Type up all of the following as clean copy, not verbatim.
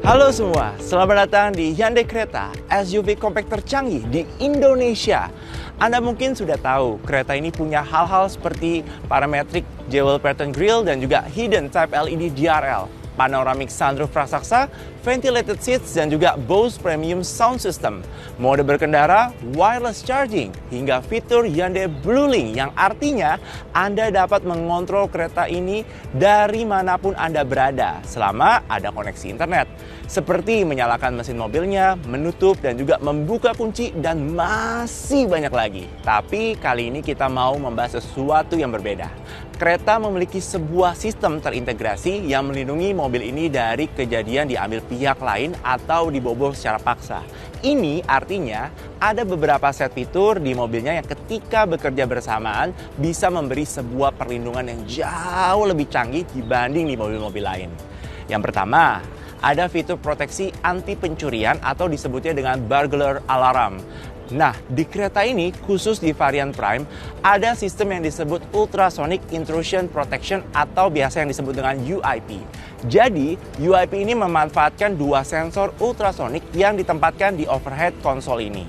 Halo semua, selamat datang di Hyundai Creta, SUV compact tercanggih di Indonesia. Anda mungkin sudah tahu, Creta ini punya hal-hal seperti parametric jewel pattern grille dan juga hidden type LED DRL, panoramic sunroof raksasa, ventilated seats, dan juga Bose premium sound system. Mode berkendara, wireless charging, hingga fitur Hyundai BlueLink yang artinya Anda dapat mengontrol kereta ini dari manapun Anda berada selama ada koneksi internet. Seperti menyalakan mesin mobilnya, menutup dan juga membuka kunci, dan masih banyak lagi. Tapi kali ini kita mau membahas sesuatu yang berbeda. Creta memiliki sebuah sistem terintegrasi yang melindungi mobil ini dari kejadian diambil pihak lain atau dibobol secara paksa. Ini artinya ada beberapa set fitur di mobilnya yang ketika bekerja bersamaan bisa memberi sebuah perlindungan yang jauh lebih canggih dibanding di mobil-mobil lain. Yang pertama, ada fitur proteksi anti pencurian atau disebutnya dengan burglar alarm. Nah, di Creta ini, khusus di varian Prime, ada sistem yang disebut Ultrasonic Intrusion Protection atau biasa yang disebut dengan UIP. Jadi, UIP ini memanfaatkan dua sensor ultrasonik yang ditempatkan di overhead konsol ini.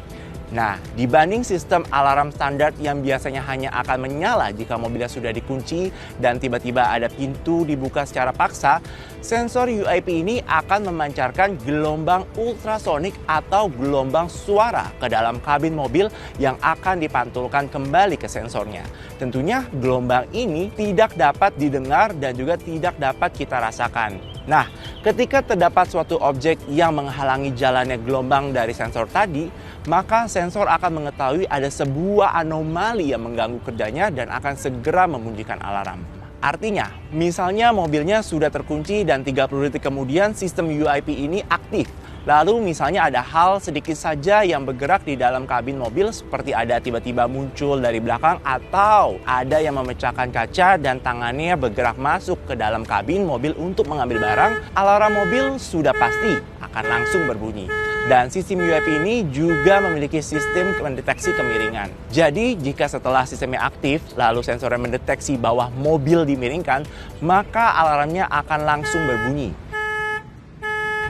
Nah, dibanding sistem alarm standar yang biasanya hanya akan menyala jika mobilnya sudah dikunci dan tiba-tiba ada pintu dibuka secara paksa, sensor UIP ini akan memancarkan gelombang ultrasonik atau gelombang suara ke dalam kabin mobil yang akan dipantulkan kembali ke sensornya. Tentunya gelombang ini tidak dapat didengar dan juga tidak dapat kita rasakan. Nah, ketika terdapat suatu objek yang menghalangi jalannya gelombang dari sensor tadi, maka sensor akan mengetahui ada sebuah anomali yang mengganggu kerjanya dan akan segera membunyikan alarm. Artinya, misalnya mobilnya sudah terkunci dan 30 detik kemudian sistem UIP ini aktif. Lalu misalnya ada hal sedikit saja yang bergerak di dalam kabin mobil seperti ada tiba-tiba muncul dari belakang atau ada yang memecahkan kaca dan tangannya bergerak masuk ke dalam kabin mobil untuk mengambil barang, alarm mobil sudah pasti akan langsung berbunyi. Dan sistem UIP ini juga memiliki sistem mendeteksi kemiringan. Jadi jika setelah sistemnya aktif lalu sensornya mendeteksi bahwa mobil dimiringkan, maka alarmnya akan langsung berbunyi.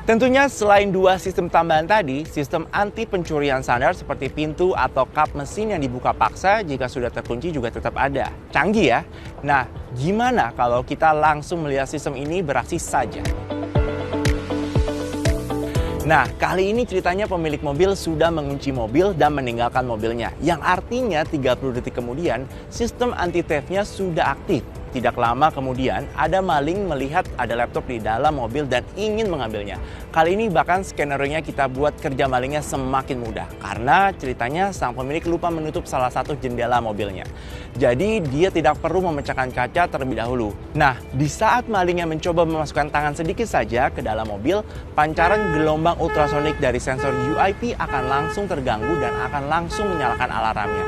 Tentunya selain dua sistem tambahan tadi, sistem anti pencurian standar seperti pintu atau kap mesin yang dibuka paksa jika sudah terkunci juga tetap ada. Canggih ya? Nah, gimana kalau kita langsung melihat sistem ini beraksi saja? Nah, kali ini ceritanya pemilik mobil sudah mengunci mobil dan meninggalkan mobilnya. Yang artinya 30 detik kemudian, sistem anti-theft-nya sudah aktif. Tidak lama kemudian, ada maling melihat ada laptop di dalam mobil dan ingin mengambilnya. Kali ini bahkan skenario-nya kita buat kerja malingnya semakin mudah. Karena ceritanya sang pemilik lupa menutup salah satu jendela mobilnya. Jadi dia tidak perlu memecahkan kaca terlebih dahulu. Nah, di saat malingnya mencoba memasukkan tangan sedikit saja ke dalam mobil, pancaran gelombang ultrasonik dari sensor UIP akan langsung terganggu dan akan langsung menyalakan alarmnya.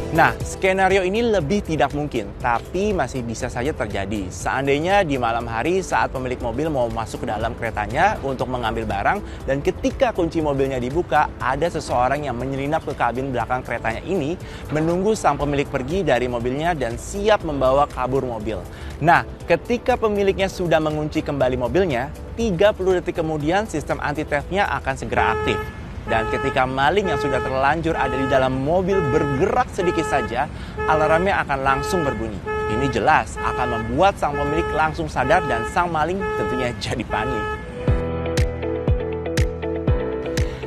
Nah, skenario ini lebih tidak mungkin, tapi masih bisa saja terjadi. Seandainya di malam hari saat pemilik mobil mau masuk ke dalam keretanya untuk mengambil barang, dan ketika kunci mobilnya dibuka, ada seseorang yang menyelinap ke kabin belakang keretanya ini, menunggu sang pemilik pergi dari mobilnya dan siap membawa kabur mobil. Nah, ketika pemiliknya sudah mengunci kembali mobilnya, 30 detik kemudian sistem anti-theft-nya akan segera aktif. Dan ketika maling yang sudah terlanjur ada di dalam mobil bergerak sedikit saja, alarmnya akan langsung berbunyi. Ini jelas akan membuat sang pemilik langsung sadar dan sang maling tentunya jadi panik.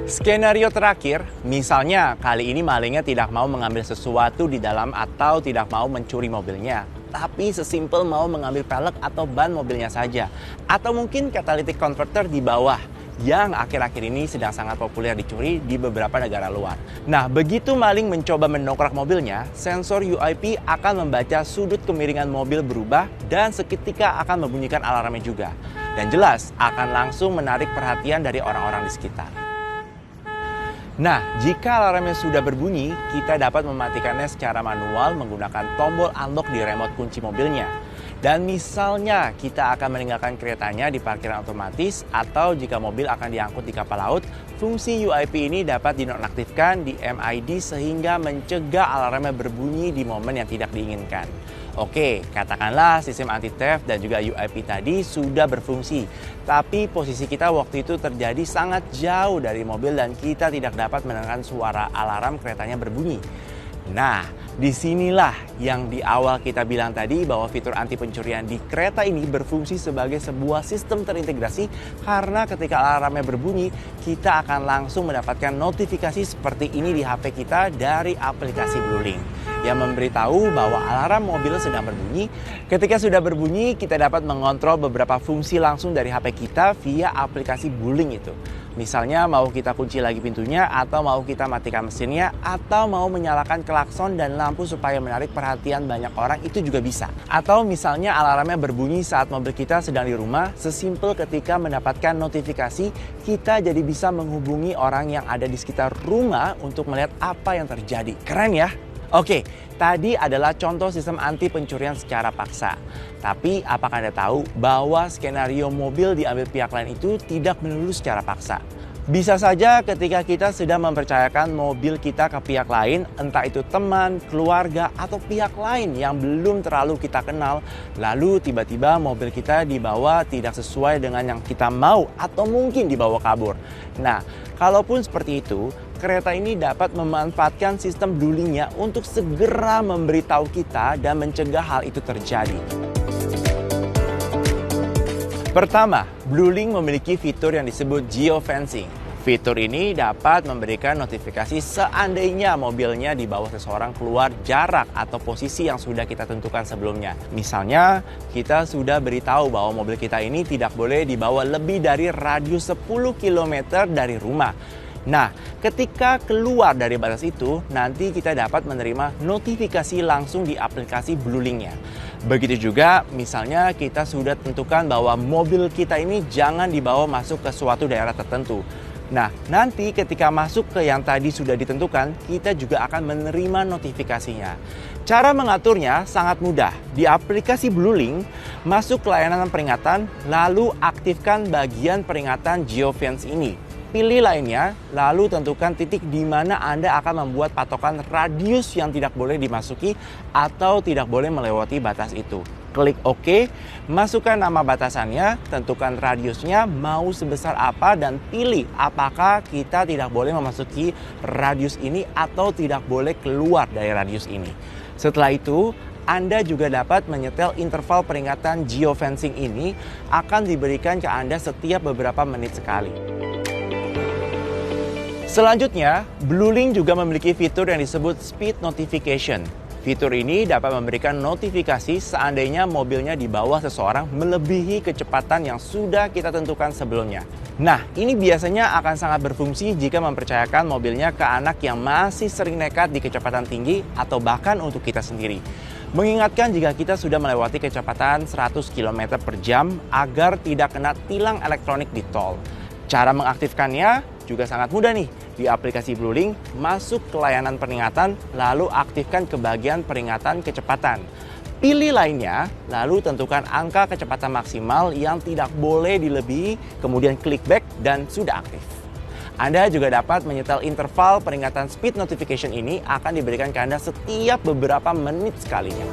Skenario terakhir, misalnya kali ini malingnya tidak mau mengambil sesuatu di dalam atau tidak mau mencuri mobilnya. Tapi sesimpel mau mengambil pelek atau ban mobilnya saja. Atau mungkin catalytic converter di bawah, yang akhir-akhir ini sedang sangat populer dicuri di beberapa negara luar. Nah, begitu maling mencoba mendongkrak mobilnya, sensor UIP akan membaca sudut kemiringan mobil berubah dan seketika akan membunyikan alarmnya juga. Dan jelas akan langsung menarik perhatian dari orang-orang di sekitar. Nah, jika alarmnya sudah berbunyi, kita dapat mematikannya secara manual menggunakan tombol unlock di remote kunci mobilnya. Dan misalnya kita akan meninggalkan keretanya di parkiran otomatis atau jika mobil akan diangkut di kapal laut, fungsi UIP ini dapat dinonaktifkan di MID sehingga mencegah alarmnya berbunyi di momen yang tidak diinginkan. Oke, katakanlah sistem anti-theft dan juga UIP tadi sudah berfungsi, tapi posisi kita waktu itu terjadi sangat jauh dari mobil dan kita tidak dapat mendengarkan suara alarm keretanya berbunyi. Nah, disinilah yang di awal kita bilang tadi bahwa fitur anti pencurian di kereta ini berfungsi sebagai sebuah sistem terintegrasi karena ketika alarmnya berbunyi, kita akan langsung mendapatkan notifikasi seperti ini di HP kita dari aplikasi BlueLink yang memberitahu bahwa alarm mobil sedang berbunyi. Ketika sudah berbunyi, kita dapat mengontrol beberapa fungsi langsung dari HP kita via aplikasi BlueLink itu. Misalnya mau kita kunci lagi pintunya, atau mau kita matikan mesinnya, atau mau menyalakan klakson dan lampu supaya menarik perhatian banyak orang, itu juga bisa. Atau misalnya alarmnya berbunyi saat mobil kita sedang di rumah, sesimpel ketika mendapatkan notifikasi, kita jadi bisa menghubungi orang yang ada di sekitar rumah untuk melihat apa yang terjadi. Keren ya? Oke, tadi adalah contoh sistem anti pencurian secara paksa. Tapi apakah Anda tahu bahwa skenario mobil diambil pihak lain itu tidak melulu secara paksa? Bisa saja ketika kita sedang mempercayakan mobil kita ke pihak lain, entah itu teman, keluarga, atau pihak lain yang belum terlalu kita kenal, lalu tiba-tiba mobil kita dibawa tidak sesuai dengan yang kita mau atau mungkin dibawa kabur. Nah, kalaupun seperti itu, kereta ini dapat memanfaatkan sistem BlueLink-nya untuk segera memberitahu kita dan mencegah hal itu terjadi. Pertama, BlueLink memiliki fitur yang disebut geofencing. Fitur ini dapat memberikan notifikasi seandainya mobilnya dibawa seseorang keluar jarak atau posisi yang sudah kita tentukan sebelumnya. Misalnya, kita sudah beritahu bahwa mobil kita ini tidak boleh dibawa lebih dari radius 10 km dari rumah. Nah, ketika keluar dari batas itu, nanti kita dapat menerima notifikasi langsung di aplikasi BlueLink-nya. Begitu juga, misalnya kita sudah tentukan bahwa mobil kita ini jangan dibawa masuk ke suatu daerah tertentu. Nah, nanti ketika masuk ke yang tadi sudah ditentukan, kita juga akan menerima notifikasinya. Cara mengaturnya sangat mudah. Di aplikasi BlueLink, masuk ke layanan peringatan, lalu aktifkan bagian peringatan geofence ini. Pilih lainnya, lalu tentukan titik di mana Anda akan membuat patokan radius yang tidak boleh dimasuki atau tidak boleh melewati batas itu. Klik OK, masukkan nama batasannya, tentukan radiusnya mau sebesar apa dan pilih apakah kita tidak boleh memasuki radius ini atau tidak boleh keluar dari radius ini. Setelah itu, Anda juga dapat menyetel interval peringatan geofencing ini akan diberikan ke Anda setiap beberapa menit sekali. Selanjutnya, BlueLink juga memiliki fitur yang disebut Speed Notification. Fitur ini dapat memberikan notifikasi seandainya mobilnya di bawah seseorang melebihi kecepatan yang sudah kita tentukan sebelumnya. Nah, ini biasanya akan sangat berfungsi jika mempercayakan mobilnya ke anak yang masih sering nekat di kecepatan tinggi atau bahkan untuk kita sendiri. Mengingatkan jika kita sudah melewati kecepatan 100 km per jam agar tidak kena tilang elektronik di tol. Cara mengaktifkannya juga sangat mudah nih. Di aplikasi BlueLink, masuk ke layanan peringatan, lalu aktifkan ke bagian peringatan kecepatan. Pilih lainnya, lalu tentukan angka kecepatan maksimal yang tidak boleh dilebihi, kemudian klik back dan sudah aktif. Anda juga dapat menyetel interval peringatan speed notification ini akan diberikan ke Anda setiap beberapa menit sekalinya.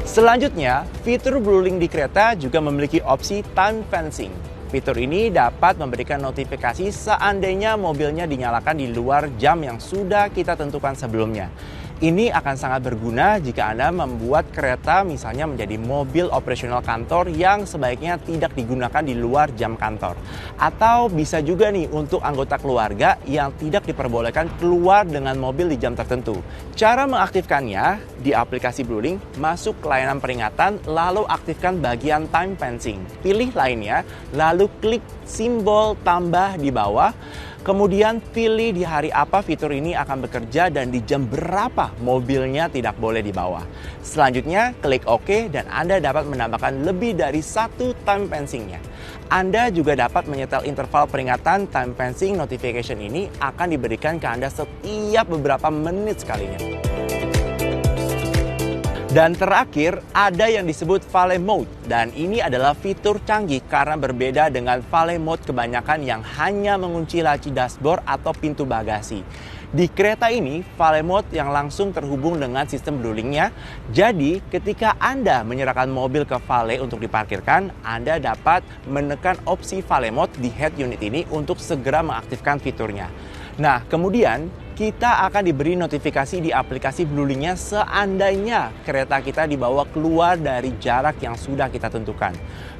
Selanjutnya, fitur BlueLink di kereta juga memiliki opsi time fencing. Fitur ini dapat memberikan notifikasi seandainya mobilnya dinyalakan di luar jam yang sudah kita tentukan sebelumnya. Ini akan sangat berguna jika Anda membuat kereta misalnya menjadi mobil operasional kantor yang sebaiknya tidak digunakan di luar jam kantor. Atau bisa juga nih untuk anggota keluarga yang tidak diperbolehkan keluar dengan mobil di jam tertentu. Cara mengaktifkannya, di aplikasi BlueLink, masuk ke layanan peringatan, lalu aktifkan bagian time fencing. Pilih lainnya, lalu klik simbol tambah di bawah. Kemudian pilih di hari apa fitur ini akan bekerja dan di jam berapa mobilnya tidak boleh dibawa. Selanjutnya klik OK dan Anda dapat menambahkan lebih dari satu time fencing-nya. Anda juga dapat menyetel interval peringatan time fencing notification ini akan diberikan ke Anda setiap beberapa menit sekalinya. Dan terakhir, ada yang disebut Valet Mode. Dan ini adalah fitur canggih karena berbeda dengan Valet Mode kebanyakan yang hanya mengunci laci dashboard atau pintu bagasi. Di kereta ini, Valet Mode yang langsung terhubung dengan sistem BlueLink-nya. Jadi, ketika Anda menyerahkan mobil ke valet untuk diparkirkan, Anda dapat menekan opsi Valet Mode di head unit ini untuk segera mengaktifkan fiturnya. Nah, kemudian kita akan diberi notifikasi di aplikasi BlueLink-nya seandainya kereta kita dibawa keluar dari jarak yang sudah kita tentukan,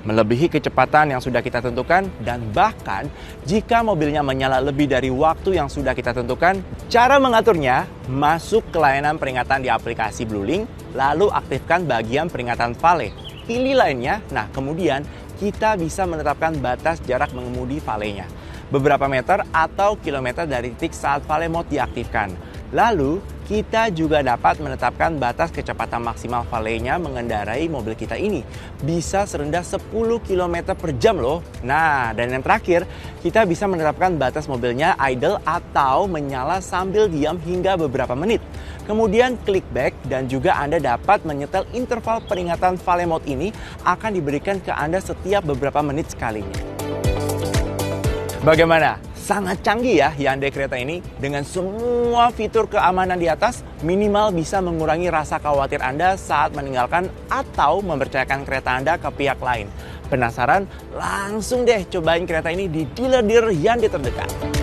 melebihi kecepatan yang sudah kita tentukan, dan bahkan jika mobilnya menyala lebih dari waktu yang sudah kita tentukan. Cara mengaturnya, masuk ke layanan peringatan di aplikasi BlueLink, lalu aktifkan bagian peringatan valet. Pilih lainnya, nah kemudian kita bisa menetapkan batas jarak mengemudi valetnya, beberapa meter atau kilometer dari titik saat Valet Mode diaktifkan. Lalu, kita juga dapat menetapkan batas kecepatan maksimal valetnya mengendarai mobil kita ini. Bisa serendah 10 km per jam loh. Nah, dan yang terakhir, kita bisa menerapkan batas mobilnya idle atau menyala sambil diam hingga beberapa menit. Kemudian klik back dan juga Anda dapat menyetel interval peringatan Valet Mode ini akan diberikan ke Anda setiap beberapa menit sekalinya. Bagaimana? Sangat canggih ya Hyundai Creta ini. Dengan semua fitur keamanan di atas, minimal bisa mengurangi rasa khawatir Anda saat meninggalkan atau mempercayakan kereta Anda ke pihak lain. Penasaran? Langsung deh cobain kereta ini di dealer-dealer Hyundai terdekat.